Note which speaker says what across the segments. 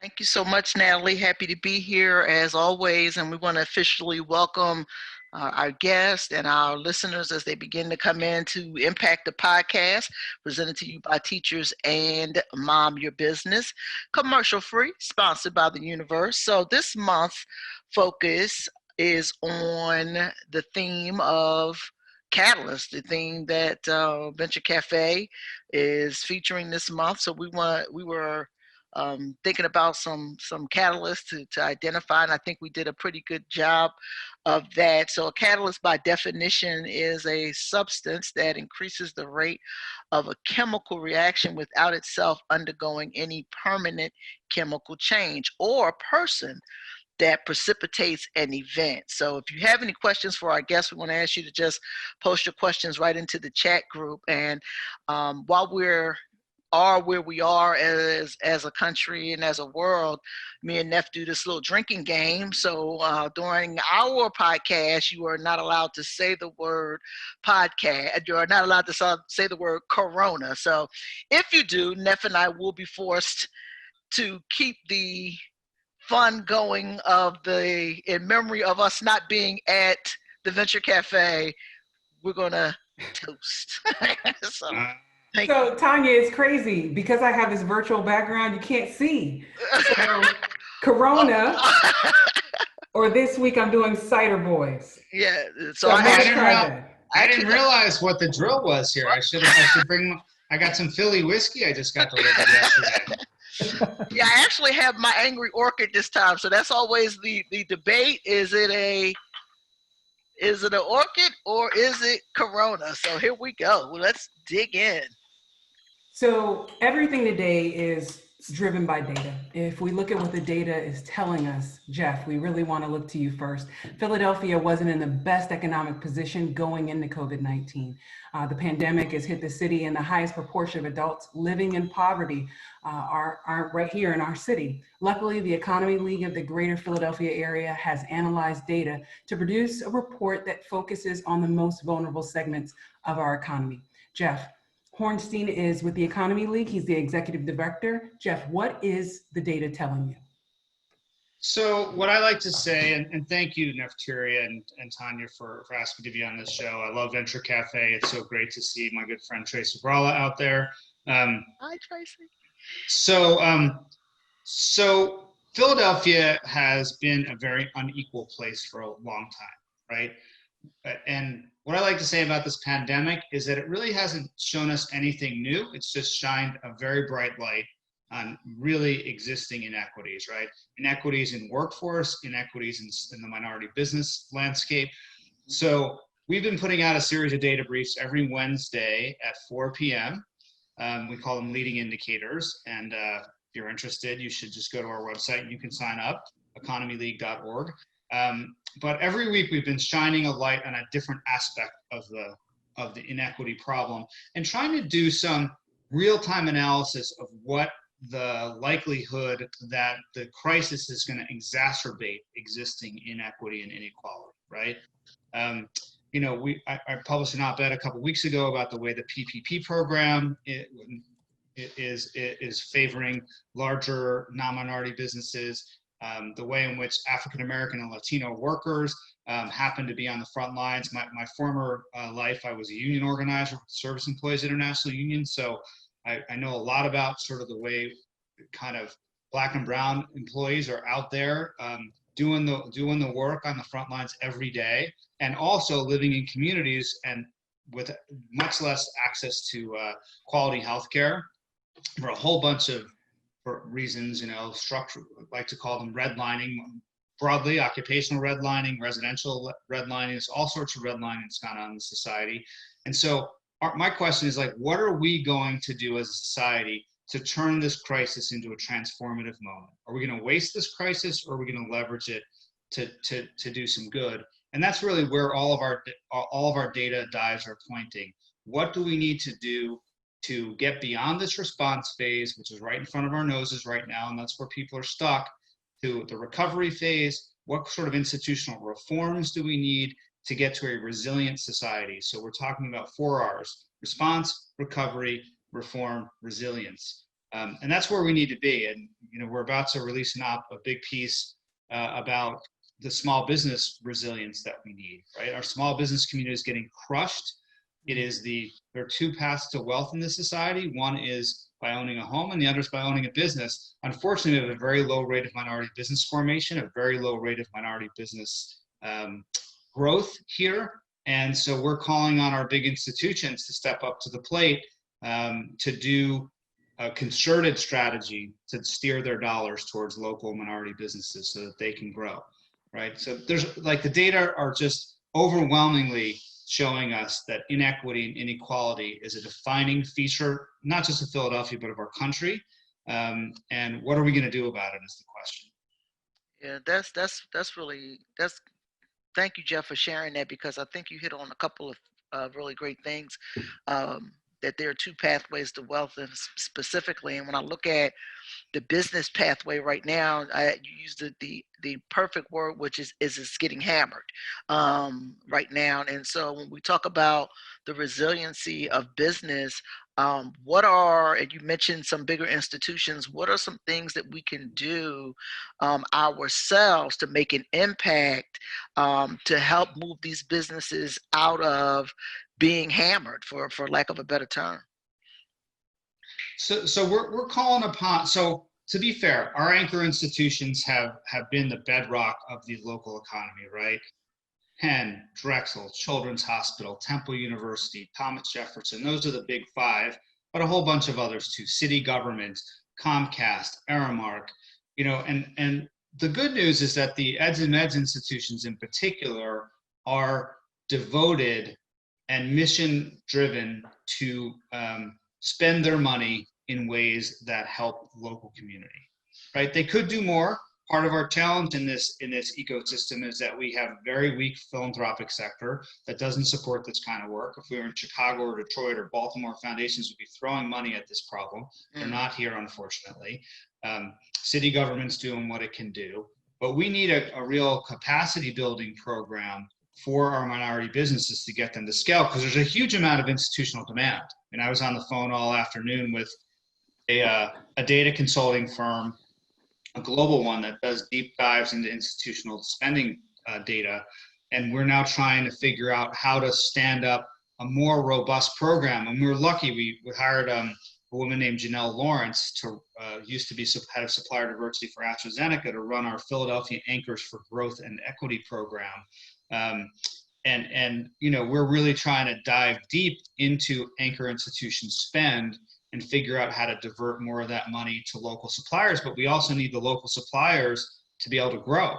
Speaker 1: Thank you so much, Natalie. Happy to be here as always. And we want to officially welcome our guests and our listeners as they begin to come in to Impact the Podcast, presented to you by Teachers and Mom Your Business, commercial free, sponsored by the universe. So this month focus is on the theme of Catalyst, the theme that Venture Cafe is featuring this month. So we were thinking about some catalysts to identify, and I think we did a pretty good job of that. So a catalyst, by definition, is a substance that increases the rate of a chemical reaction without itself undergoing any permanent chemical change, or a person that precipitates an event. So if you have any questions for our guests, we want to ask you to just post your questions right into the chat group. And while we're where we are as a country and as a world, me and Neff do this little drinking game. So during our podcast, you are not allowed to say the word podcast. You are not allowed to say the word Corona. So if you do, Neff and I will be forced to keep the fun going in memory of us not being at the Venture Cafe. We're gonna toast. So.
Speaker 2: So Tanya, it's crazy because I have this virtual background. You can't see. So Corona, or this week I'm doing Cider Boys.
Speaker 1: Yeah.
Speaker 3: So I didn't realize what the drill was here. I should bring. I got some Philly whiskey. I just got delivered yesterday.
Speaker 1: Yeah, I actually have my Angry Orchid this time. So that's always the debate. Is it an orchid or is it Corona? So here we go. Let's dig in.
Speaker 2: So everything today is driven by data. If we look at what the data is telling us, Jeff, we really want to look to you first. Philadelphia wasn't in the best economic position going into COVID-19. The pandemic has hit the city, and the highest proportion of adults living in poverty are right here in our city. Luckily, the Economy League of the Greater Philadelphia area has analyzed data to produce a report that focuses on the most vulnerable segments of our economy. Jeff Hornstein is with the Economy League. He's the executive director. Jeff, what is the data telling you?
Speaker 3: So what I like to say, and thank you, Neferteri and Tanya, for asking to be on this show. I love Venture Cafe. It's so great to see my good friend Tracy Bralla out there.
Speaker 1: Hi, Tracy.
Speaker 3: So Philadelphia has been a very unequal place for a long time, right? And what I like to say about this pandemic is that it really hasn't shown us anything new. It's just shined a very bright light on really existing inequities, right? Inequities in workforce, inequities in the minority business landscape. So we've been putting out a series of data briefs every Wednesday at 4 p.m. We call them leading indicators. And if you're interested, you should just go to our website. You can sign up, economyleague.org. But every week we've been shining a light on a different aspect of the inequity problem and trying to do some real-time analysis of what the likelihood that the crisis is going to exacerbate existing inequity and inequality, right? I published an op-ed a couple weeks ago about the way the PPP program is favoring larger non-minority businesses. The way in which African American and Latino workers happen to be on the front lines. My former life, I was a union organizer for Service Employees International Union, so I know a lot about sort of the way kind of Black and brown employees are out there doing the work on the front lines every day, and also living in communities and with much less access to quality healthcare for a whole bunch of reasons, structure, like to call them redlining, broadly, occupational redlining, residential redlining, there's all sorts of redlining that's gone on in society. And so my question is, like, what are we going to do as a society to turn this crisis into a transformative moment? Are we going to waste this crisis, or are we going to leverage it to do some good? And that's really where all of our data dives are pointing. What do we need to do to get beyond this response phase, which is right in front of our noses right now, and that's where people are stuck, to the recovery phase? What sort of institutional reforms do we need to get to a resilient society? So we're talking about 4 R's: response, recovery, reform, resilience. And that's where we need to be. And we're about to release a big piece about the small business resilience that we need, right? Our small business community is getting crushed. There are two paths to wealth in this society. One is by owning a home, and the other is by owning a business. Unfortunately, we have a very low rate of minority business formation, a very low rate of minority business growth here. And so we're calling on our big institutions to step up to the plate to do a concerted strategy to steer their dollars towards local minority businesses so that they can grow, right? So there's like the data are just overwhelmingly showing us that inequity and inequality is a defining feature, not just of Philadelphia, but of our country. And what are we going to do about it is the question.
Speaker 1: Yeah, thank you, Jeff, for sharing that, because I think you hit on a couple of really great things. That there are two pathways to wealth, and specifically, and when I look at the business pathway right now, you used the perfect word, which is it's getting hammered right now. And so when we talk about the resiliency of business, and you mentioned some bigger institutions, what are some things that we can do ourselves to make an impact to help move these businesses out of being hammered, for lack of a better term?
Speaker 3: So we're calling upon, so to be fair, our anchor institutions have been the bedrock of the local economy, right? Penn, Drexel, Children's Hospital, Temple University, Thomas Jefferson, those are the big five, but a whole bunch of others too, city government, Comcast, Aramark, and the good news is that the eds and meds institutions in particular are devoted and mission driven to spend their money in ways that help local community, right? They could do more. Part of our challenge in this ecosystem is that we have very weak philanthropic sector that doesn't support this kind of work. If we were in Chicago or Detroit or Baltimore, foundations would be throwing money at this problem. They're not here, unfortunately. City government's doing what it can do, but we need a real capacity building program for our minority businesses to get them to scale, because there's a huge amount of institutional demand. And I was on the phone all afternoon with a data consulting firm, a global one that does deep dives into institutional spending data. And we're now trying to figure out how to stand up a more robust program. And we were lucky, we hired a woman named Janelle Lawrence to used to be head of supplier diversity for AstraZeneca to run our Philadelphia Anchors for Growth and Equity program. And we're really trying to dive deep into anchor institution spend and figure out how to divert more of that money to local suppliers. But we also need the local suppliers to be able to grow.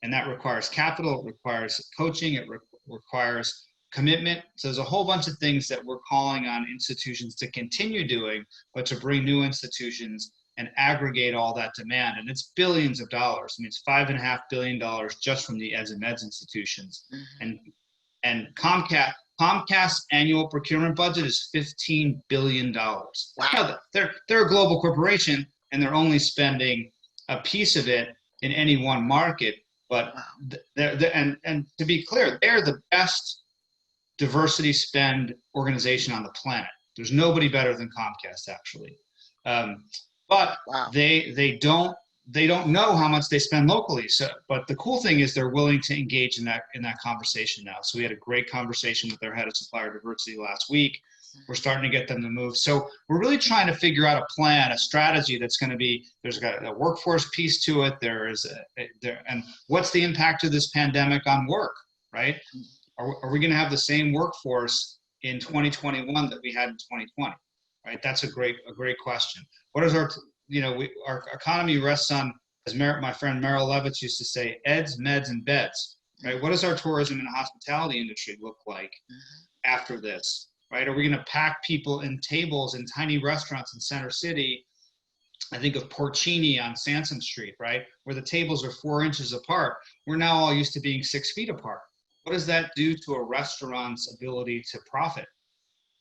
Speaker 3: And that requires capital, it requires coaching, it requires commitment. So there's a whole bunch of things that we're calling on institutions to continue doing, but to bring new institutions and aggregate all that demand. And it's billions of dollars. I mean, it's $5.5 billion just from the eds and meds institutions. And Comcast's annual procurement budget is $15 billion. Wow. Now, they're a global corporation and they're only spending a piece of it in any one market. But and to be clear, they're the best diversity spend organization on the planet. There's nobody better than Comcast, actually. But wow. They don't know how much they spend locally. So, but the cool thing is they're willing to engage in that conversation now. So we had a great conversation with their head of supplier diversity last week. We're starting to get them to move. So we're really trying to figure out a plan, a strategy that's going to be, there's got a workforce piece to it. And what's the impact of this pandemic on work, right? Are we going to have the same workforce in 2021 that we had in 2020, right? That's a great question. What is our economy rests on, as my friend Merrill Levitz used to say, eds, meds, and beds, right? What does our tourism and hospitality industry look like after this, right? Are we going to pack people in tables in tiny restaurants in Center City? I think of Porcini on Sansom Street, right? Where the tables are 4 inches apart. We're now all used to being 6 feet apart. What does that do to a restaurant's ability to profit,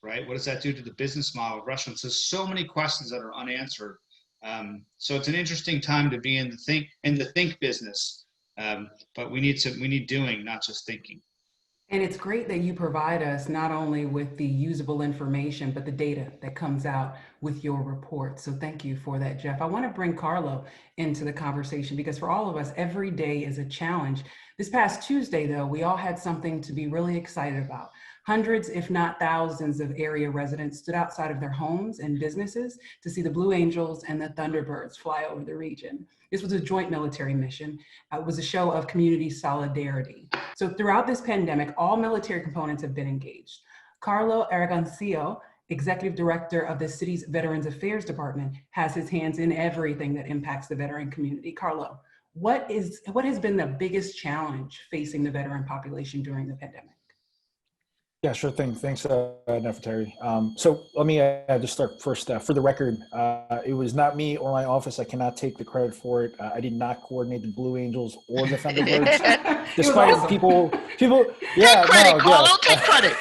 Speaker 3: right? What does that do to the business model of restaurants? There's so many questions that are unanswered. So it's an interesting time to be in the think business, but we need doing, not just thinking.
Speaker 2: And it's great that you provide us not only with the usable information, but the data that comes out with your report. So thank you for that, Jeff. I want to bring Carlo into the conversation because for all of us, every day is a challenge. This past Tuesday, though, we all had something to be really excited about. Hundreds, if not thousands, of area residents stood outside of their homes and businesses to see the Blue Angels and the Thunderbirds fly over the region. This was a joint military mission. It was a show of community solidarity. So throughout this pandemic, all military components have been engaged. Carlo Aragoncillo, executive director of the city's Veterans Affairs Department, has his hands in everything that impacts the veteran community. Carlo, what has been the biggest challenge facing the veteran population during the pandemic?
Speaker 4: Yeah, sure thing. Thanks, Neferteri. So let me just start first. For the record, it was not me or my office. I cannot take the credit for it. I did not coordinate the Blue Angels or the Thunderbirds. Despite
Speaker 2: awesome.
Speaker 4: people,
Speaker 1: yeah, take credit, no, Carlo, take credit.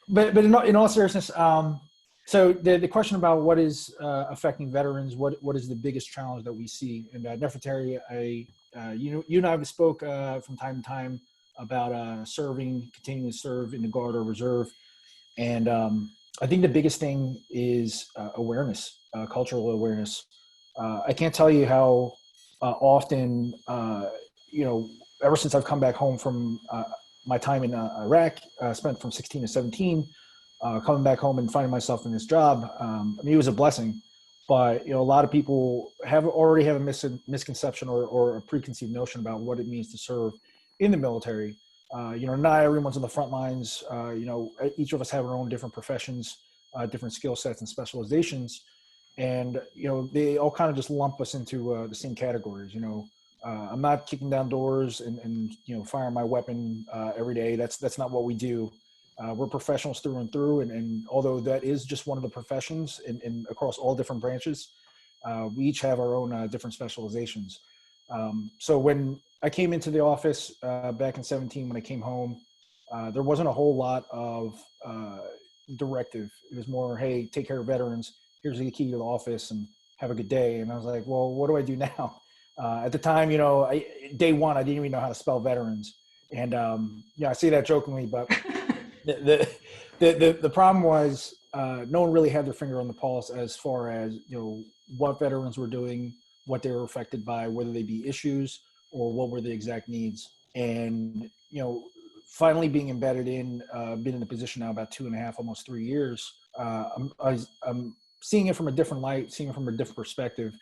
Speaker 4: But in all seriousness, so the question about what is affecting veterans, what is the biggest challenge that we see? And Neferteri, you and I have spoke from time to time about continuing to serve in the Guard or Reserve. And I think the biggest thing is awareness, cultural awareness. I can't tell you how often, ever since I've come back home from my time in Iraq, spent from 16 to 17, coming back home and finding myself in this job, I mean, it was a blessing. But a lot of people already have a misconception or a preconceived notion about what it means to serve in the military. Not everyone's on the front lines. Each of us have our own different professions, different skill sets and specializations. And, they all kind of just lump us into the same categories. I'm not kicking down doors and firing my weapon every day. That's not what we do. We're professionals through and through. And although that is just one of the professions in across all different branches, we each have our own different specializations. So when I came into the office back in 17, when I came home, there wasn't a whole lot of directive. It was more, hey, take care of veterans. Here's the key to the office and have a good day. And I was like, well, what do I do now? At the time, day one, I didn't even know how to spell veterans. And I say that jokingly, but the problem was no one really had their finger on the pulse as far as, what veterans were doing, what they were affected by, whether they be issues or what were the exact needs. And, finally being embedded in, been in the position now about 2.5, almost 3 years, I'm seeing it from a different light, seeing it from a different perspective.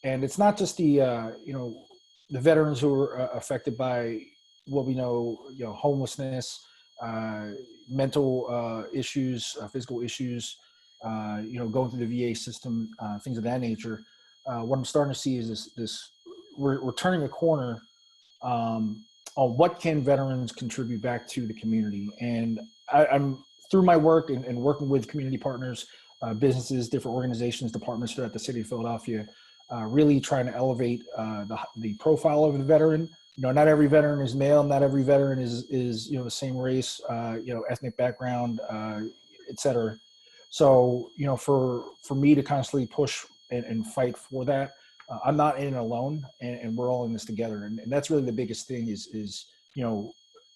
Speaker 4: And it's not just the, the veterans who are affected by what we know, homelessness, mental issues, physical issues, going through the VA system, things of that nature. What I'm starting to see is this we're turning a corner on what can veterans contribute back to the community. And I'm through my work and working with community partners, businesses, different organizations, departments throughout the city of Philadelphia, really trying to elevate the profile of the veteran. Not every veteran is male, not every veteran is the same race, ethnic background, et cetera. So, for me to constantly push and fight for that, I'm not in it alone, and we're all in this together. And that's really the biggest thing is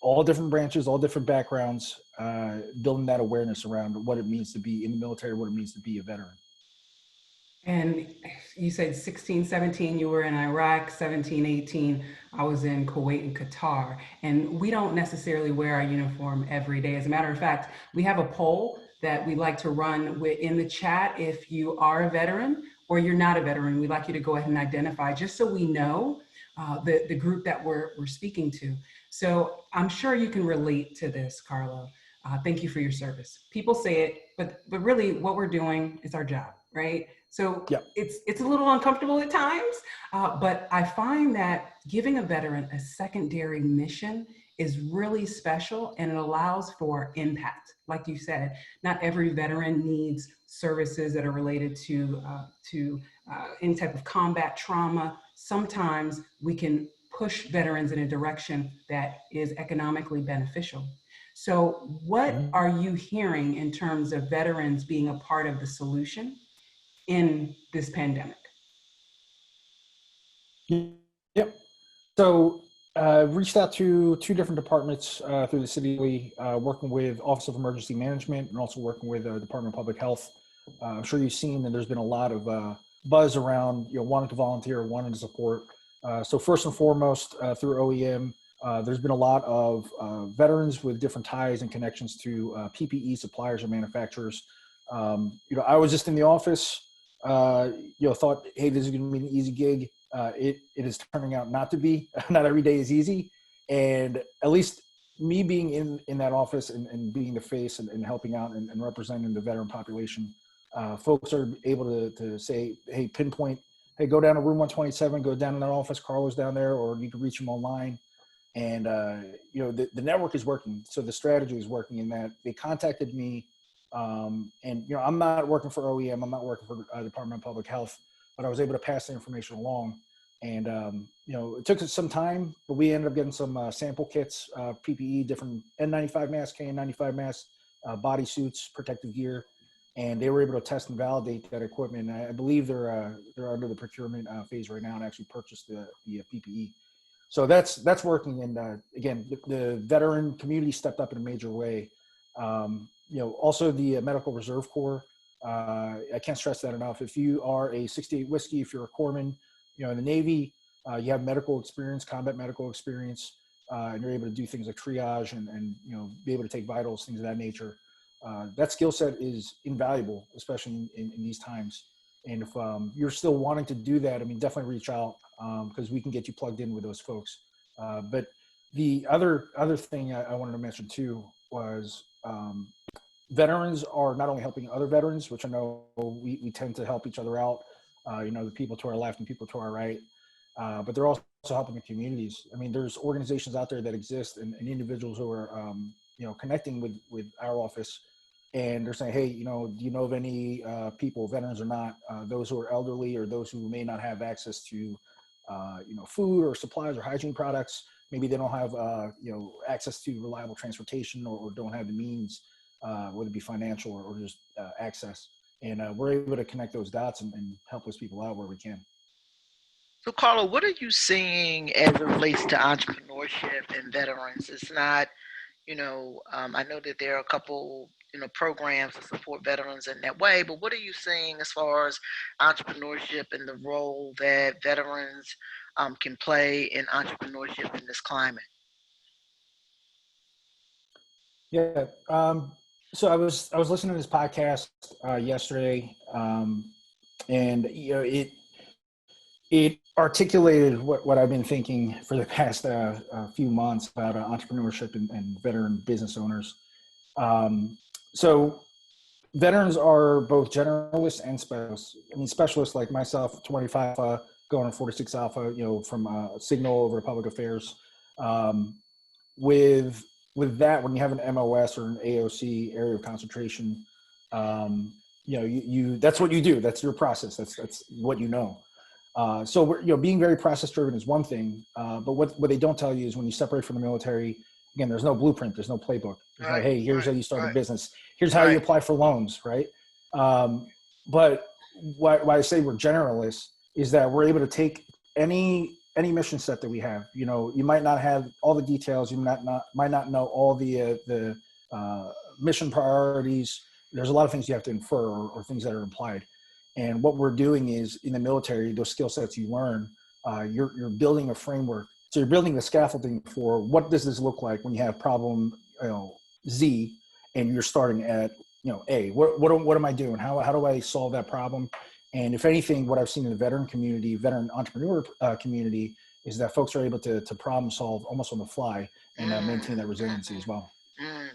Speaker 4: all different branches, all different backgrounds, building that awareness around what it means to be in the military, what it means to be a veteran.
Speaker 2: And you said 16, 17, you were in Iraq, 17, 18, I was in Kuwait and Qatar. And we don't necessarily wear our uniform every day. As a matter of fact, we have a poll that we like to run in the chat. If you are a veteran or you're not a veteran, we'd like you to go ahead and identify just so we know the group that we're speaking to. So I'm sure you can relate to this, Carlo. Thank you for your service. People say it, but really what we're doing is our job, right? So yep. It's a little uncomfortable at times, but I find that giving a veteran a secondary mission is really special, and it allows for impact. Like you said, not every veteran needs services that are related to any type of combat trauma. Sometimes we can push veterans in a direction that is economically beneficial. So what are you hearing in terms of veterans being a part of the solution in this pandemic?
Speaker 4: Yep. So Reached out to two different departments through the city, working with Office of Emergency Management and also working with Department of Public Health. I'm sure you've seen that there's been a lot of buzz around, wanting to volunteer, wanting to support. So first and foremost, through OEM, there's been a lot of veterans with different ties and connections to PPE suppliers and manufacturers. I was just in the office, thought, hey, this is going to be an easy gig. It is turning out not to be. Not every day is easy. And at least me being in that office and being the face and helping out and representing the veteran population, folks are able to say, hey, pinpoint, hey, go down to room 127, go down in that office, Carlo's down there, or you can reach him online. And, the network is working. So the strategy is working in that they contacted me. I'm not working for OEM. I'm not working for Department of Public Health, but I was able to pass the information along. And, it took us some time, but we ended up getting some sample kits, PPE, different N95 masks, KN95 masks, body suits, protective gear, and they were able to test and validate that equipment. And I believe they're under the procurement phase right now and actually purchased the PPE. So that's working. And again, the veteran community stepped up in a major way. Also the Medical Reserve Corps. I can't stress that enough. If you are a 68 Whiskey, if you're a corpsman, in the Navy, you have medical experience, combat medical experience, and you're able to do things like triage and be able to take vitals, things of that nature. That skill set is invaluable, especially in these times. And if you're still wanting to do that, definitely reach out because we can get you plugged in with those folks. But the other thing I wanted to mention too was veterans are not only helping other veterans, which I know we tend to help each other out, the people to our left and people to our right, but they're also helping the communities. There's organizations out there that exist and individuals who are, connecting with our office, and they're saying, hey, do you know of any people, veterans or not, those who are elderly or those who may not have access to, food or supplies or hygiene products. Maybe they don't have, access to reliable transportation or don't have the means, whether it be financial or just access. And we're able to connect those dots and help those people out where we can.
Speaker 1: So, Carlo, what are you seeing as it relates to entrepreneurship and veterans? It's not, I know that there are a couple, programs to support veterans in that way, but what are you seeing as far as entrepreneurship and the role that veterans can play in entrepreneurship in this climate?
Speaker 4: Yeah. So I was listening to this podcast yesterday, and it articulated what I've been thinking for the past few months about entrepreneurship and veteran business owners. So veterans are both generalists and specialists. Specialists like myself, 25 going on 46 Alpha, from Signal over to Public Affairs. With that, when you have an MOS or an AOC, area of concentration, you that's what you do. That's your process. That's what you know. So we're, being very process driven is one thing, but what they don't tell you is when you separate from the military, again, there's no blueprint, there's no playbook. It's like, hey, here's how you start a business. Here's how you apply for loans, right? But why I say we're generalists is that we're able to take any mission set that we have. You might not have all the details. You might not know all the mission priorities. There's a lot of things you have to infer or things that are implied. And what we're doing is in the military, those skill sets you learn, you're building a framework. So you're building the scaffolding for what does this look like when you have problem, Z, and you're starting at, A. What am I doing? How do I solve that problem? And if anything, what I've seen in the veteran community, veteran entrepreneur community, is that folks are able to problem solve almost on the fly and maintain that resiliency as well.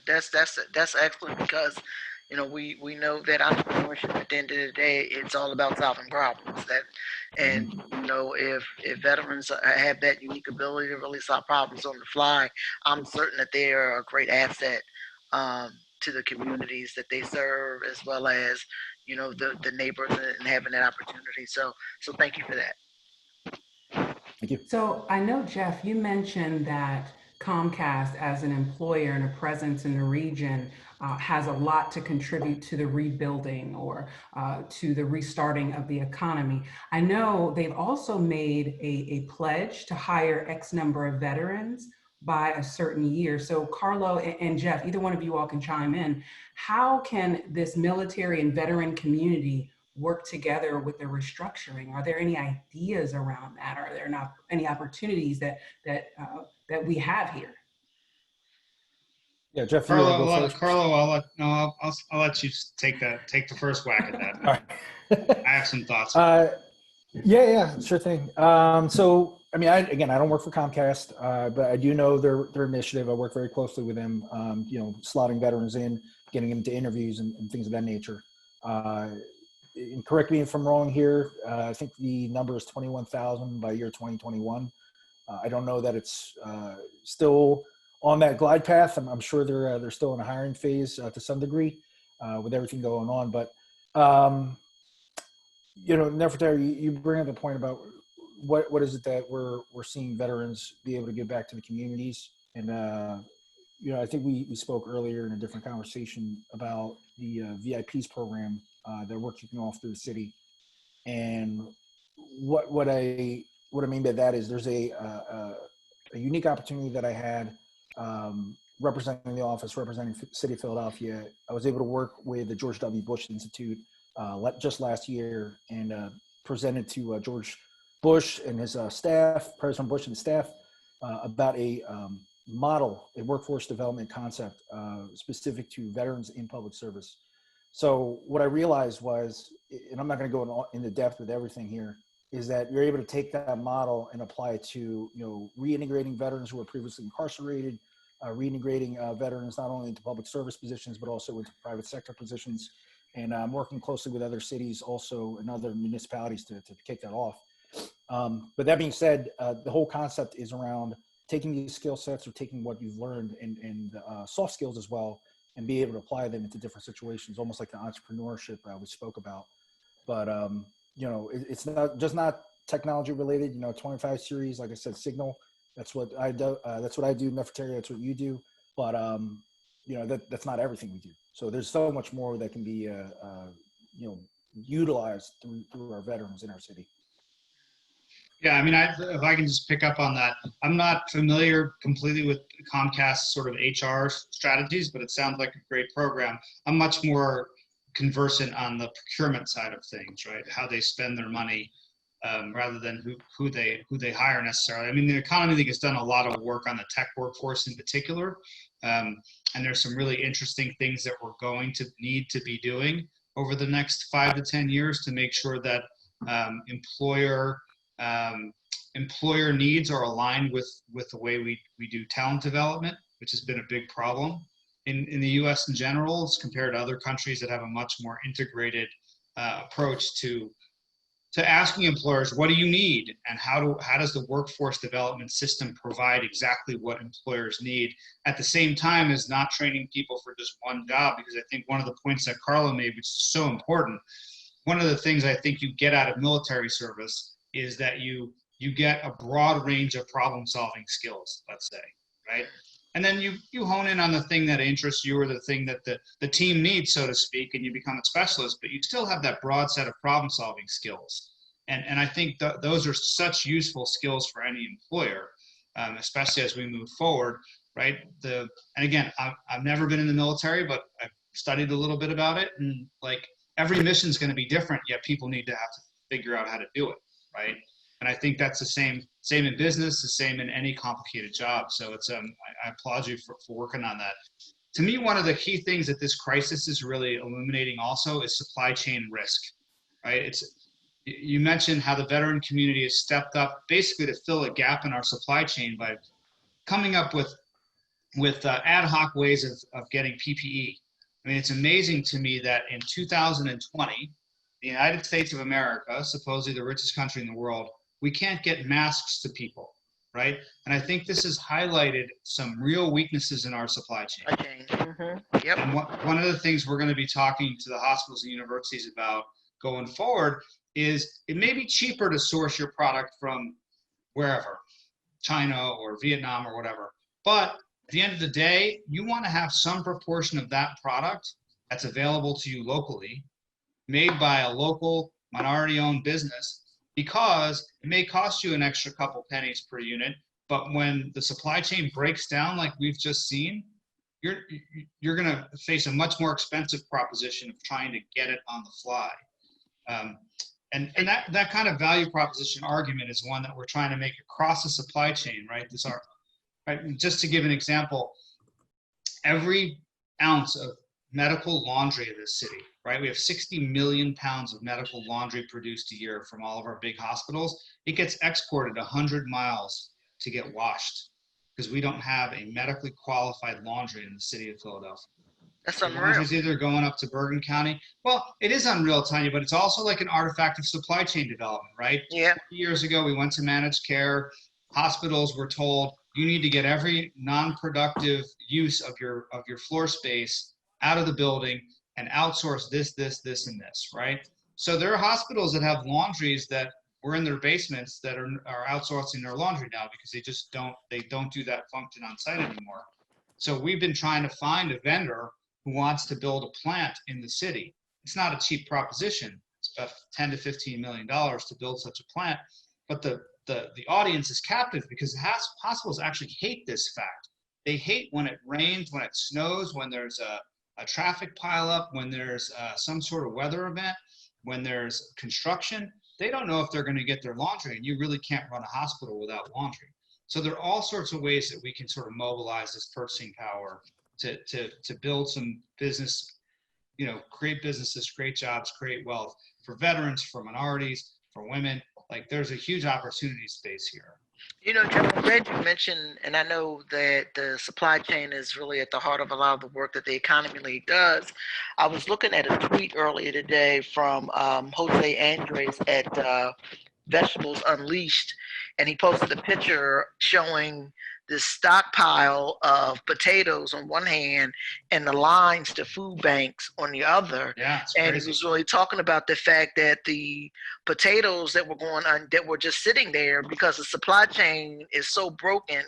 Speaker 1: That's excellent because we know that entrepreneurship at the end of the day, it's all about solving problems. And if veterans have that unique ability to really solve problems on the fly, I'm certain that they are a great asset to the communities that they serve, as well as the neighbors and having that opportunity. So thank you for that.
Speaker 4: Thank you.
Speaker 2: So I know, Jeff, you mentioned that Comcast, as an employer and a presence in the region, has a lot to contribute to the rebuilding or to the restarting of the economy. I know they've also made a pledge to hire X number of veterans by a certain year. So Carlo and Jeff, either one of you all can chime in. How can this military and veteran community work together with the restructuring? Are there any ideas around that? Are there not any opportunities that we have here?
Speaker 4: Yeah, Jeff, you want to go first?
Speaker 3: Carlo, I'll let you take the first whack at that.
Speaker 4: All right.
Speaker 3: I have some thoughts.
Speaker 4: Yeah, sure thing. So, I mean, I don't work for Comcast, but I do know their initiative. I work very closely with them, slotting veterans in, getting them to interviews and things of that nature. And correct me if I'm wrong here. I think the number is 21,000 by year 2021. I don't know that it's still on that glide path. I'm sure they're still in a hiring phase to some degree with everything going on. But Neferteri, you bring up a point about what is it that we're seeing veterans be able to give back to the communities. And I think we spoke earlier in a different conversation about the VIPs program that we're kicking off through the city. And what I mean by that is there's a unique opportunity that I had representing the office, representing the city of Philadelphia. I was able to work with the George W. Bush Institute just last year and presented to George Bush and his staff, President Bush and his staff, about a model, a workforce development concept specific to veterans in public service. So what I realized was, and I'm not going to go into depth with everything here, is that you're able to take that model and apply it to, reintegrating veterans who were previously incarcerated, reintegrating veterans not only into public service positions, but also into private sector positions. And I'm working closely with other cities also and other municipalities to kick that off. But that being said, the whole concept is around taking these skill sets or taking what you've learned and soft skills as well, and be able to apply them into different situations, almost like the entrepreneurship we spoke about. But, it's not technology related, 25 series, like I said, Signal, that's what I do. Neferteri, that's what you do. But, that's not everything we do. So there's so much more that can be, utilized through our veterans in our city.
Speaker 3: Yeah, I mean, if I can just pick up on that, I'm not familiar completely with Comcast's sort of HR strategies, but it sounds like a great program. I'm much more conversant on the procurement side of things, right? How they spend their money, rather than who they hire necessarily. I mean, the Economy League has done a lot of work on the tech workforce in particular, and there's some really interesting things that we're going to need to be doing over the next 5 to 10 years to make sure that employer needs are aligned with the way we do talent development, which has been a big problem in the U.S. in general, as compared to other countries that have a much more integrated approach to asking employers, what do you need, and how does the workforce development system provide exactly what employers need, at the same time as not training people for just one job. Because I think one of the points that Carlo made, which is so important, one of the things I think you get out of military service is that you get a broad range of problem-solving skills, let's say, right? And then you hone in on the thing that interests you or the thing that the team needs, so to speak, and you become a specialist, but you still have that broad set of problem-solving skills. And I think those are such useful skills for any employer, especially as we move forward, right? And again, I've never been in the military, but I've studied a little bit about it, and like every mission is going to be different, yet people need to have to figure out how to do it, right? And I think that's the same in business, the same in any complicated job. So it's I applaud you for working on that. To me, one of the key things that this crisis is really illuminating also is supply chain risk, right? You mentioned how the veteran community has stepped up basically to fill a gap in our supply chain by coming up with ad hoc ways of getting PPE. I mean, it's amazing to me that in 2020, the United States of America, supposedly the richest country in the world, we can't get masks to people, right? And I think this has highlighted some real weaknesses in our supply chain.
Speaker 1: Mm-hmm. Yep.
Speaker 3: And one of the things we're going to be talking to the hospitals and universities about going forward is it may be cheaper to source your product from wherever, China or Vietnam or whatever, But at the end of the day, you want to have some proportion of that product that's available to you locally, made by a local minority-owned business, because it may cost you an extra couple pennies per unit, but when the supply chain breaks down like we've just seen, you're going to face a much more expensive proposition of trying to get it on the fly. And that kind of value proposition argument is one that we're trying to make across the supply chain, right? Right? Just to give an example, every ounce of medical laundry in this city, right? We have 60 million pounds of medical laundry produced a year from all of our big hospitals. It gets exported 100 miles to get washed because we don't have a medically qualified laundry in the city of Philadelphia.
Speaker 1: That's
Speaker 3: The
Speaker 1: unreal.
Speaker 3: laundry's either going up to Bergen County. Well, it is unreal, Tanya, but it's also like an artifact of supply chain development, right?
Speaker 1: Yeah.
Speaker 3: 20 years ago, we went to managed care. Hospitals were told, you need to get every non-productive use of your floor space out of the building and outsource this, and this, right? So there are hospitals that have laundries that were in their basements that are outsourcing their laundry now because they don't do that function on site anymore. So we've been trying to find a vendor who wants to build a plant in the city. It's not a cheap proposition. It's about $10 to $15 million to build such a plant, but the audience is captive because hospitals actually hate this fact. They hate when it rains, when it snows, when there's a traffic pileup, when there's some sort of weather event, when there's construction. They don't know if they're going to get their laundry, and you really can't run a hospital without laundry. So there are all sorts of ways that we can sort of mobilize this purchasing power to build some business, create businesses, create jobs, create wealth for veterans, for minorities, for women. Like there's a huge opportunity space here.
Speaker 1: Joe, I'm glad you mentioned, and I know that the supply chain is really at the heart of a lot of the work that the Economy League does. I was looking at a tweet earlier today from Jose Andres at Vegetables Unleashed, and he posted a picture showing this stockpile of potatoes on one hand and the lines to food banks on the other.
Speaker 3: Yeah, it's
Speaker 1: and
Speaker 3: crazy.
Speaker 1: He was really talking about the fact that the potatoes that were going on, that were just sitting there because the supply chain is so broken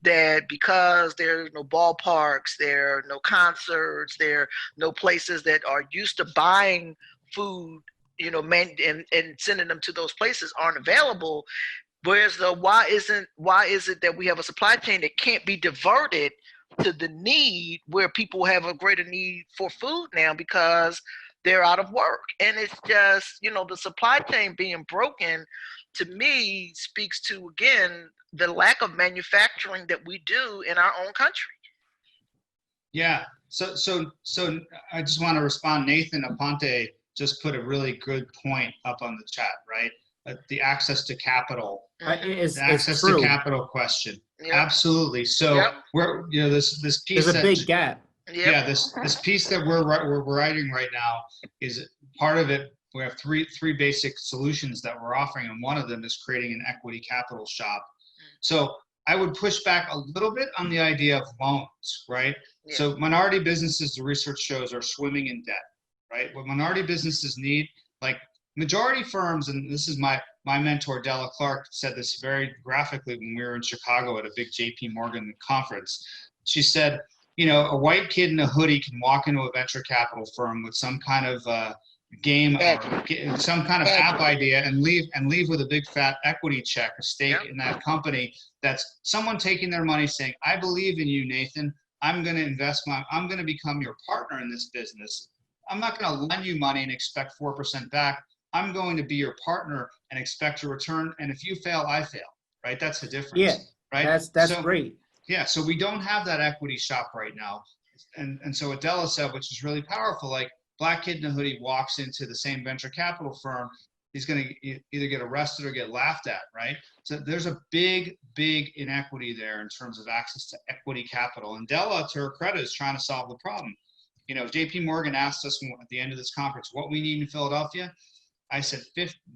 Speaker 1: that because there's no ballparks, there are no concerts, there are no places that are used to buying food, and sending them to those places aren't available. Whereas why is it that we have a supply chain that can't be diverted to the need where people have a greater need for food now because they're out of work? And it's just, the supply chain being broken, to me, speaks to, again, the lack of manufacturing that we do in our own country.
Speaker 3: Yeah. So I just want to respond. Nathan Aponte just put a really good point up on the chat, right? The access to capital, the access to capital question. Yep. Absolutely. So we're, this piece.
Speaker 5: There's a big gap.
Speaker 1: Yep.
Speaker 3: Yeah. This piece that we're writing right now is part of it. We have three basic solutions that we're offering, and one of them is creating an equity capital shop. So I would push back a little bit on the idea of loans, right? Yeah. So minority businesses, the research shows, are swimming in debt, right? What minority businesses need, like majority firms, and this is my mentor, Della Clark, said this very graphically when we were in Chicago at a big JP Morgan conference. She said, a white kid in a hoodie can walk into a venture capital firm with some kind of game or some kind of app idea and leave with a big fat equity check, a stake in that company. That's someone taking their money saying, I believe in you, Nathan. I'm going to invest I'm going to become your partner in this business. I'm not going to lend you money and expect 4% back. I'm going to be your partner and expect a return. And if you fail, I fail, right? That's the difference.
Speaker 5: Yeah,
Speaker 3: right.
Speaker 5: That's great.
Speaker 3: Yeah. So we don't have that equity shop right now. And so what Della said, which is really powerful, like black kid in a hoodie walks into the same venture capital firm, he's going to either get arrested or get laughed at, right? So there's a big inequity there in terms of access to equity capital. And Della, to her credit, is trying to solve the problem. JP Morgan asked us at the end of this conference what we need in Philadelphia. I said,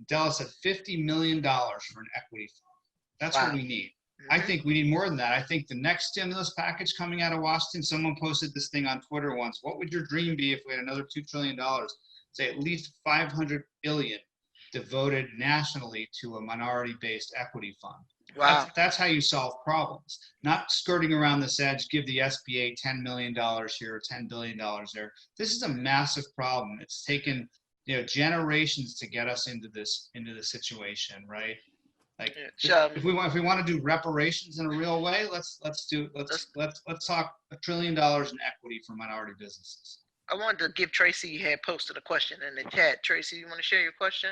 Speaker 3: Della said $50 million for an equity fund. That's what we need. I think we need more than that. I think the next stimulus package coming out of Washington, someone posted this thing on Twitter once. What would your dream be if we had another $2 trillion? Say at least $500 billion devoted nationally to a minority-based equity fund.
Speaker 1: Wow.
Speaker 3: That's how you solve problems, not skirting around this edge, give the SBA $10 million here, $10 billion there. This is a massive problem. It's taken, generations to get us into this situation, right? Like if we want to do reparations in a real way, let's talk $1 trillion in equity for minority businesses.
Speaker 1: I wanted to give Tracy, you had posted a question in the chat. Tracy, you want to share your question?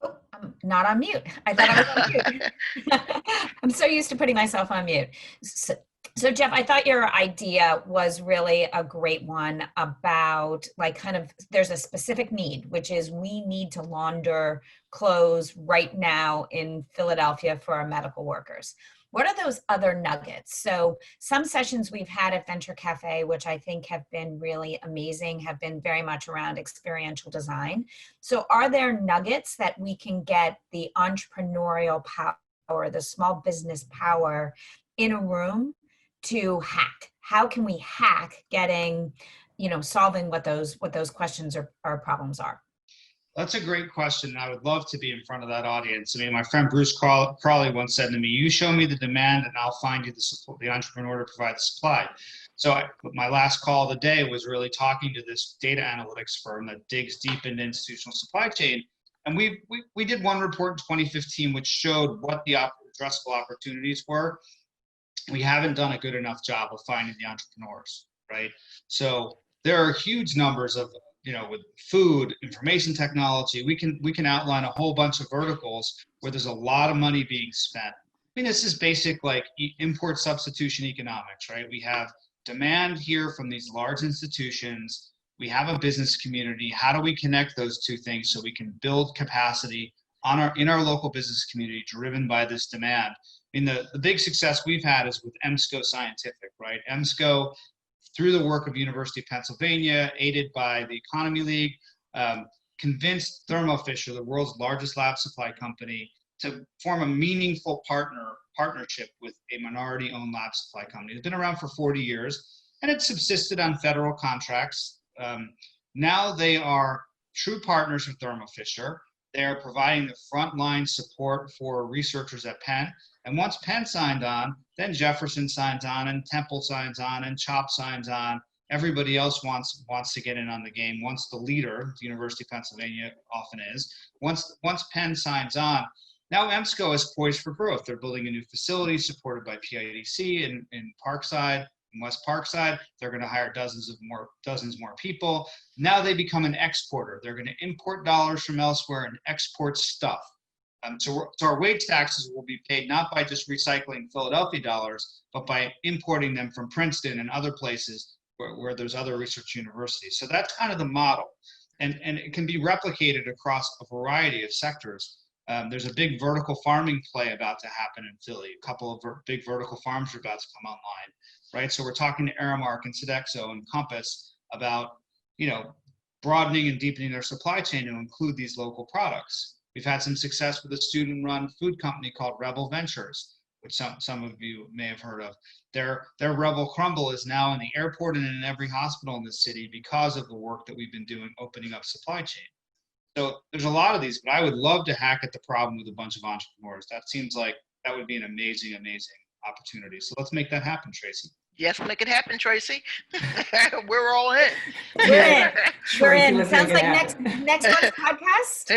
Speaker 5: Oh, I'm not on mute. I thought I was on mute. I'm so used to putting myself on mute. So Jeff, I thought your idea was really a great one about there's a specific need, which is we need to launder clothes right now in Philadelphia for our medical workers. What are those other nuggets? So some sessions we've had at Venture Cafe, which I think have been really amazing, have been very much around experiential design. So are there nuggets that we can get the entrepreneurial power, the small business power in a room to hack? How can we hack getting, solving what those questions or problems are?
Speaker 3: That's a great question. I would love to be in front of that audience. I mean, my friend Bruce Crawley once said to me, you show me the demand and I'll find you the entrepreneur to provide the supply. So my last call of the day was really talking to this data analytics firm that digs deep into institutional supply chain. And we did one report in 2015, which showed what the addressable opportunities were. We haven't done a good enough job of finding the entrepreneurs, right? So there are huge numbers of, with food, information technology, we can outline a whole bunch of verticals where there's a lot of money being spent. I mean, this is basic import substitution economics, right? We have demand here from these large institutions. We have a business community. How do we connect those two things so we can build capacity in our local business community driven by this demand? I mean, the big success we've had is with EMSCO Scientific, right? EMSCO, through the work of University of Pennsylvania, aided by the Economy League, convinced Thermo Fisher, the world's largest lab supply company, to form a meaningful partnership with a minority-owned lab supply company. It's been around for 40 years, and it subsisted on federal contracts. Now they are true partners with Thermo Fisher. They are providing the frontline support for researchers at Penn. And once Penn signed on, then Jefferson signs on, and Temple signs on, and CHOP signs on. Everybody else wants to get in on the game. Once the leader, the University of Pennsylvania often is, once Penn signs on, now EMSCO is poised for growth. They're building a new facility supported by PIDC in Parkside, in West Parkside. They're going to hire dozens more people. Now they become an exporter. They're going to import dollars from elsewhere and export stuff. So our wage taxes will be paid not by just recycling Philadelphia dollars, but by importing them from Princeton and other places where there's other research universities. So that's kind of the model. And it can be replicated across a variety of sectors. There's a big vertical farming play about to happen in Philly. A couple of big vertical farms are about to come online, right? So we're talking to Aramark and Sodexo and Compass about, broadening and deepening their supply chain to include these local products. We've had some success with a student-run food company called Rebel Ventures, which some of you may have heard of. Their Rebel Crumble is now in the airport and in every hospital in the city because of the work that we've been doing opening up supply chain. So there's a lot of these, but I would love to hack at the problem with a bunch of entrepreneurs. That seems like that would be an amazing, amazing opportunity. So let's make that happen, Tracy.
Speaker 1: Yes, make it happen, Tracy. We're all in.
Speaker 5: We're in. Sounds like next month's podcast.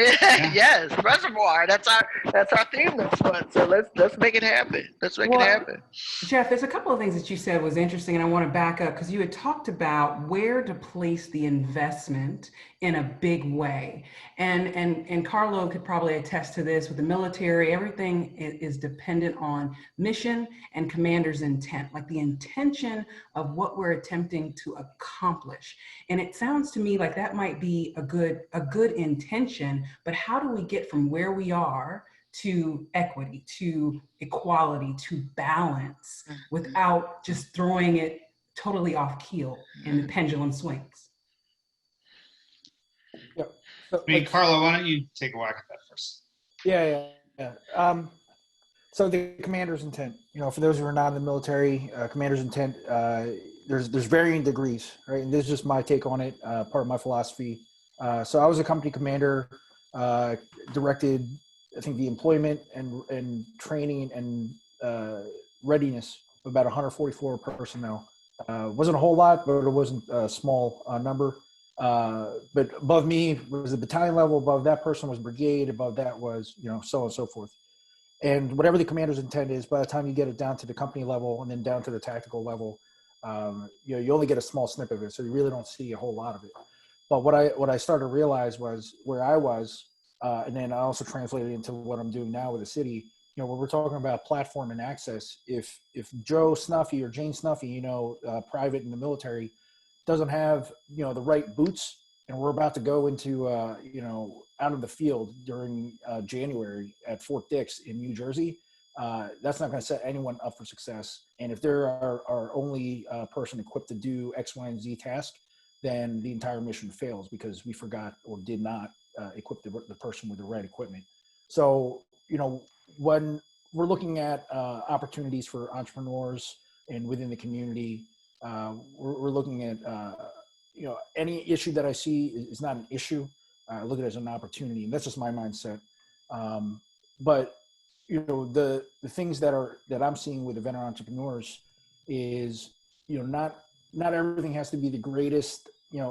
Speaker 1: Yes, reservoir. That's our theme this month. So let's make it happen. Let's make it happen.
Speaker 2: Jeff, there's a couple of things that you said was interesting, and I want to back up because you had talked about where to place the investment in a big way. And Carlo could probably attest to this with the military. Everything is dependent on mission and commander's intent, like the intention of what we're attempting to accomplish. And it sounds to me like that might be a good intention, but how do we get from where we are to equity, to equality, to balance without just throwing it totally off keel and the pendulum swings?
Speaker 4: Yeah. So,
Speaker 3: Carlo, why don't you take a whack at that first?
Speaker 4: Yeah. So the commander's intent, for those who are not in the military, commander's intent, there's varying degrees, right? And this is just my take on it, part of my philosophy. So I was a company commander, directed I think the employment and training and readiness of about 144 personnel. Wasn't a whole lot, but it wasn't a small number. But above me was the battalion level, above that person was brigade, above that was, so on and so forth. And whatever the commander's intent is, by the time you get it down to the company level and then down to the tactical level, you only get a small snippet of it. So you really don't see a whole lot of it. But what I started to realize was where I was, and then I also translated into what I'm doing now with the city. When we're talking about platform and access, if Joe Snuffy or Jane Snuffy, private in the military, doesn't have the right boots, and we're about to go into out of the field during January at Fort Dix in New Jersey, that's not going to set anyone up for success. And if they're our only person equipped to do X, Y, and Z task, then the entire mission fails because we forgot or did not equip the person with the right equipment. So when we're looking at opportunities for entrepreneurs and within the community, we're looking at any issue that I see is not an issue. I look at it as an opportunity, and that's just my mindset. But the things that I'm seeing with the veteran entrepreneurs is not everything has to be the greatest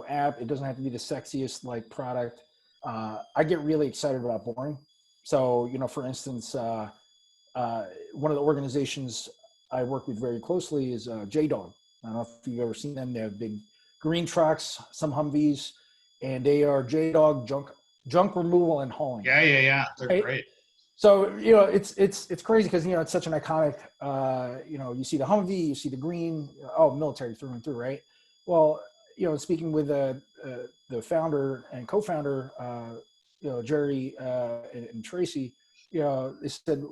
Speaker 4: app. It doesn't have to be the sexiest product. I get really excited about boring. So for instance, one of the organizations I work with very closely is JDog. I don't know if you've ever seen them. They have big green trucks, some Humvees, and they are JDog junk removal and hauling.
Speaker 3: Yeah. They're right? Great.
Speaker 4: So it's crazy because it's such an iconic. You see the Humvee, you see the green. Oh, military through and through, right? Well, speaking with the founder and co-founder, Jerry and Tracy, they said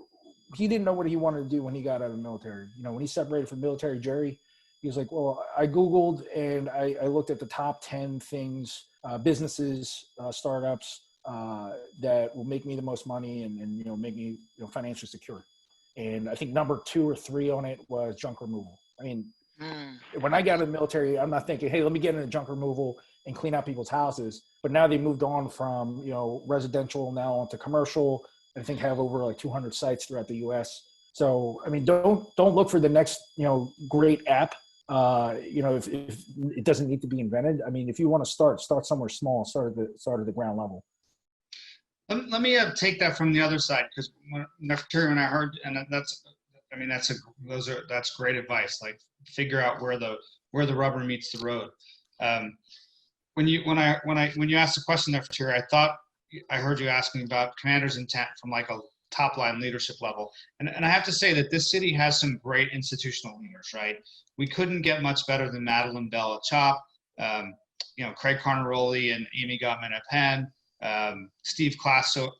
Speaker 4: he didn't know what he wanted to do when he got out of the military. When he separated from the military, Jerry, he was like, well, I Googled and I looked at the top 10 things, businesses, startups that will make me the most money and make me financially secure. And I think number 2 or 3 on it was junk removal. I mean, when I got out of the military, I'm not thinking, hey, let me get into junk removal and clean out people's houses. But now they moved on from, residential now onto commercial. I think have over 200 sites throughout the U.S. So, I mean, don't look for the next, great app. If it doesn't need to be invented. I mean, if you want to start somewhere small, start at the ground level.
Speaker 3: Let me take that from the other side, because Neferteri, when I heard, and that's great advice. Figure out where the rubber meets the road. When you asked the question, Neferteri, I thought I heard you asking about commander's intent from a top line leadership level. And I have to say that this city has some great institutional leaders, right? We couldn't get much better than Madeline Bell at CHOP, Craig Carnaroli and Amy Gottman at Penn, Steve Klasko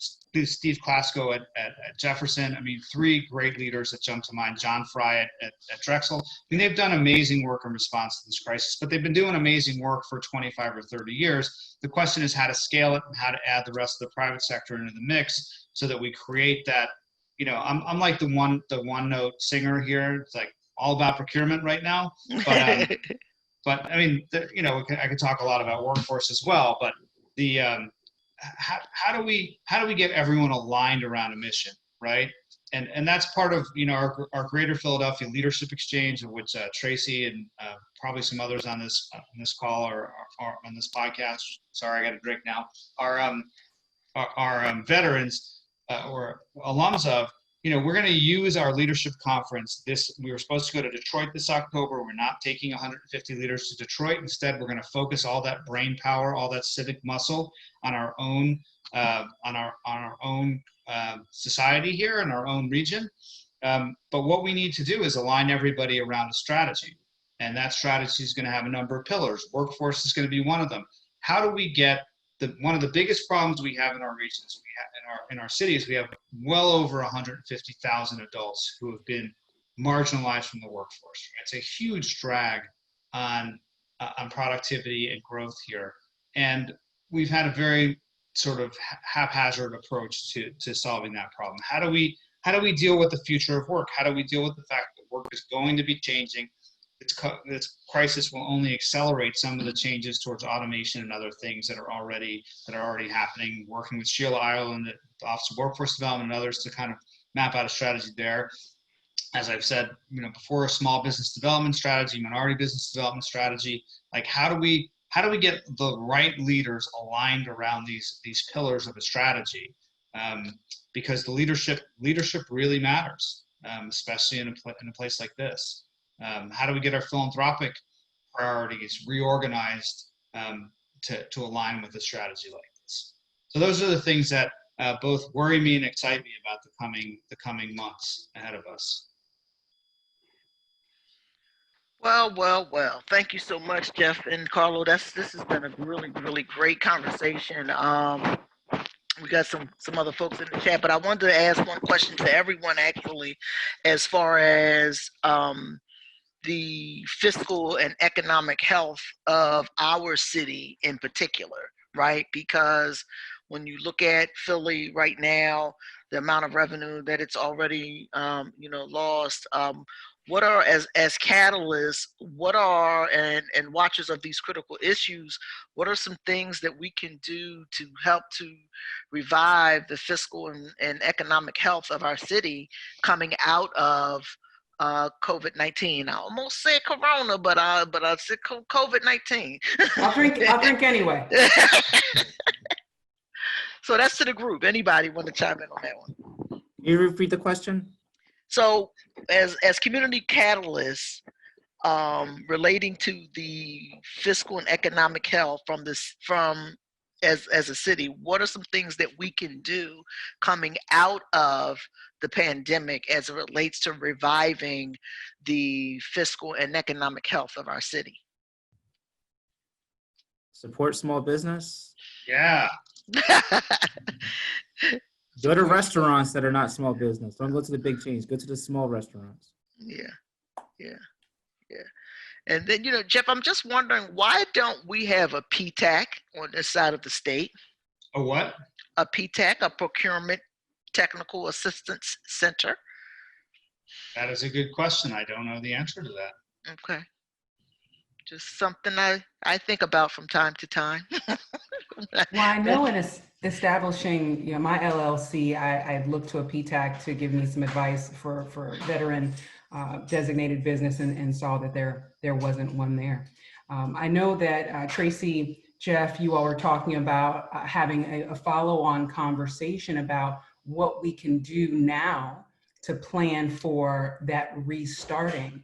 Speaker 3: at Jefferson. I mean, 3 great leaders that jump to mind. John Fry at Drexel. I mean, they've done amazing work in response to this crisis, but they've been doing amazing work for 25 or 30 years. The question is how to scale it and how to add the rest of the private sector into the mix so that we create that. I'm like the one note singer here. It's all about procurement right now. But I mean, I could talk a lot about workforce as well. But the how do we get everyone aligned around a mission, right? And that's part of our Greater Philadelphia Leadership Exchange, of which Tracy and probably some others on this call or on this podcast. Sorry, I got a drink now. Our veterans or alums of. We're going to use our leadership conference. We were supposed to go to Detroit this October. We're not taking 150 leaders to Detroit. Instead, we're going to focus all that brain power, all that civic muscle on our own society here in our own region. But what we need to do is align everybody around a strategy, and that strategy is going to have a number of pillars. Workforce is going to be one of them. How do we get one of the biggest problems we have in our regions, in our cities, we have well over 150,000 adults who have been marginalized from the workforce. It's a huge drag on productivity and growth here, and we've had a very sort of haphazard approach to solving that problem. How do we deal with the future of work? How do we deal with the fact that work is going to be changing? this crisis will only accelerate some of the changes towards automation and other things that are already happening. Working with Sheila Ireland at the Office of Workforce Development and others to kind of map out a strategy there. As I've said, before, a small business development strategy, minority business development strategy. Like, how do we get the right leaders aligned around these pillars of a strategy? Because the leadership really matters, especially in a place like this. How do we get our philanthropic priorities reorganized to align with a strategy like this? So those are the things that both worry me and excite me about the coming months ahead of us.
Speaker 1: Well. Thank you so much, Jeff and Carlo. This has been a really, really great conversation. We got some other folks in the chat, but I wanted to ask one question to everyone, actually, as far as the fiscal and economic health of our city in particular, right? Because when you look at Philly right now, the amount of revenue that it's already, lost. What are, as catalysts, and watchers of these critical issues, what are some things that we can do to help to revive the fiscal and economic health of our city coming out of COVID-19? I almost said Corona, but I said COVID-19.
Speaker 2: I'll drink anyway.
Speaker 1: So that's to the group. Anybody want to chime in on that one?
Speaker 6: Can you repeat the question?
Speaker 1: So as community catalysts relating to the fiscal and economic health as a city, what are some things that we can do coming out of the pandemic as it relates to reviving the fiscal and economic health of our city?
Speaker 6: Support small business.
Speaker 3: Yeah.
Speaker 6: Go to restaurants that are not small business. Don't go to the big chains. Go to the small restaurants.
Speaker 1: Yeah. And then, Jeff, I'm just wondering, why don't we have a PTAC on this side of the state?
Speaker 3: A what?
Speaker 1: A PTAC, a Procurement Technical Assistance Center.
Speaker 3: That is a good question. I don't know the answer to that.
Speaker 1: Okay. Just something I think about from time to time.
Speaker 2: Well, I know in establishing my LLC, I looked to a PTAC to give me some advice for veteran designated business and saw that there wasn't one there. I know that Tracy, Jeff, you all were talking about having a follow-on conversation about what we can do now to plan for that restarting.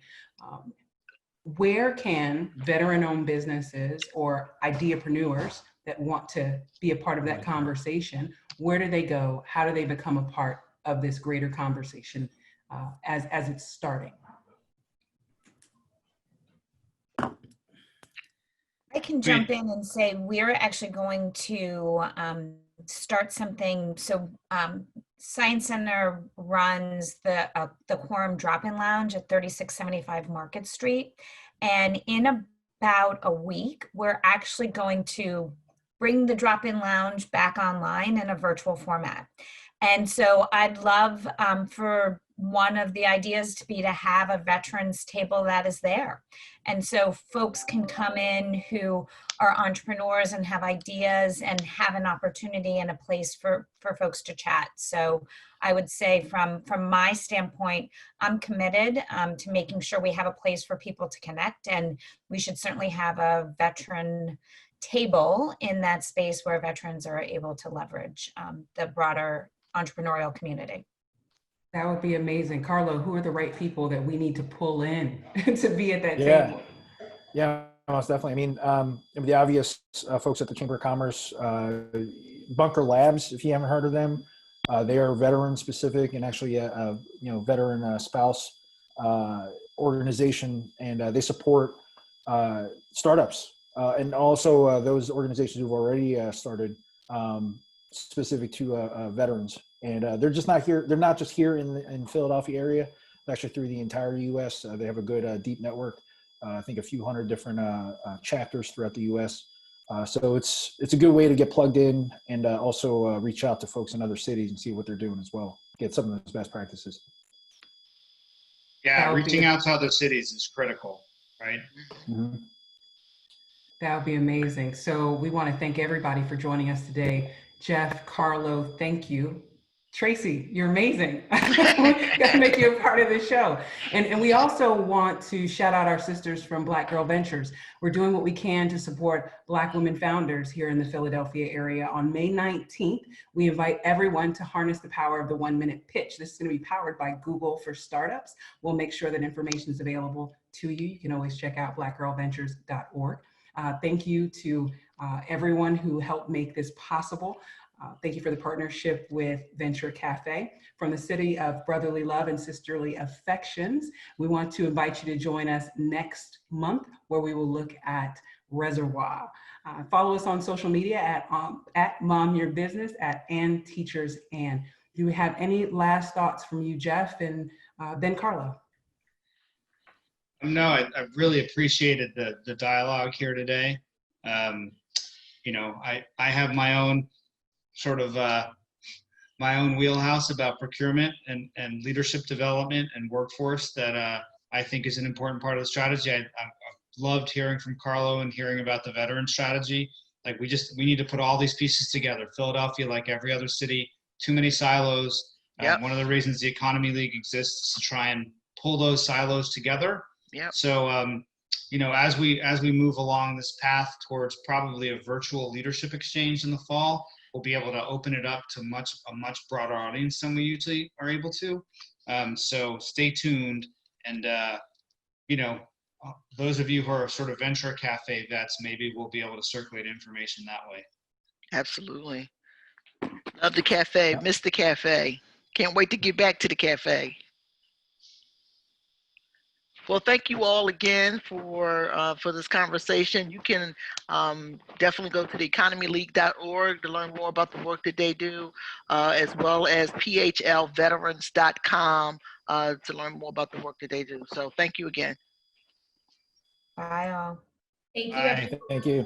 Speaker 2: Where can veteran-owned businesses or ideapreneurs that want to be a part of that conversation, where do they go? How do they become a part of this greater conversation as it's starting?
Speaker 5: I can jump in and say we're actually going to start something. So Science Center runs the Quorum Drop-In Lounge at 3675 Market Street. And in about a week, we're actually going to bring the Drop-In Lounge back online in a virtual format. And so I'd love for one of the ideas to be to have a veterans table that is there. And so folks can come in who are entrepreneurs and have ideas and have an opportunity and a place for folks to chat. So I would say from my standpoint, I'm committed to making sure we have a place for people to connect, and we should certainly have a veteran table in that space where veterans are able to leverage the broader entrepreneurial community.
Speaker 2: That would be amazing. Carlo, who are the right people that we need to pull in to be at that table?
Speaker 4: Yeah, most definitely. I mean, the obvious folks at the Chamber of Commerce, Bunker Labs, if you haven't heard of them, they are veteran specific and actually a veteran spouse organization, and they support startups and also those organizations who've already started specific to veterans. And they're just not here. They're not just here in Philadelphia area. Actually, through the entire U.S., they have a good deep network. I think a few hundred different chapters throughout the U.S. So it's a good way to get plugged in and also reach out to folks in other cities and see what they're doing as well. Get some of those best practices.
Speaker 3: Yeah, reaching out to other cities is critical. right?
Speaker 4: Mhm.
Speaker 2: That would be amazing. So we want to thank everybody for joining us today. Jeff, Carlo, thank you. Tracy, you're amazing. Got to make you a part of the show. And we also want to shout out our sisters from Black Girl Ventures. We're doing what we can to support Black women founders here in the Philadelphia area. On May 19th, we invite everyone to harness the power of the 1-minute pitch. This is going to be powered by Google for Startups. We'll make sure that information is available to you. You can always check out blackgirlventures.org. Thank you to everyone who helped make this possible. Thank you for the partnership with Venture Cafe. From the city of brotherly love and sisterly affections, we want to invite you to join us next month where we will look at Reservoir. Follow us on social media at Mom Your Business, at Ann Teachers Ann. Do we have any last thoughts from you, Jeff, and then Carlo?
Speaker 3: No, I really appreciated the dialogue here today. You know, I have my own sort of my own wheelhouse about procurement and leadership development and workforce that I think is an important part of the strategy. I loved hearing from Carlo and hearing about the veteran strategy. Like we need to put all these pieces together. Philadelphia, like every other city, too many silos.
Speaker 1: Yep.
Speaker 3: One of the reasons the Economy League exists is to try and pull those silos together.
Speaker 1: Yep.
Speaker 3: So, you know, as we move along this path towards probably a virtual leadership exchange in the fall, we'll be able to open it up to a much broader audience than we usually are able to. So stay tuned, and you know, those of you who are sort of Venture Cafe vets, maybe we'll be able to circulate information that way.
Speaker 1: Absolutely. Love the cafe. Miss the cafe. Can't wait to get back to the cafe. Well, thank you all again for this conversation. You can definitely go to theeconomyleague.org to learn more about the work that they do, as well as phlveterans.com to learn more about the work that they do. So thank you again.
Speaker 5: Bye all.
Speaker 7: Thank you.
Speaker 3: Bye.
Speaker 4: Thank you.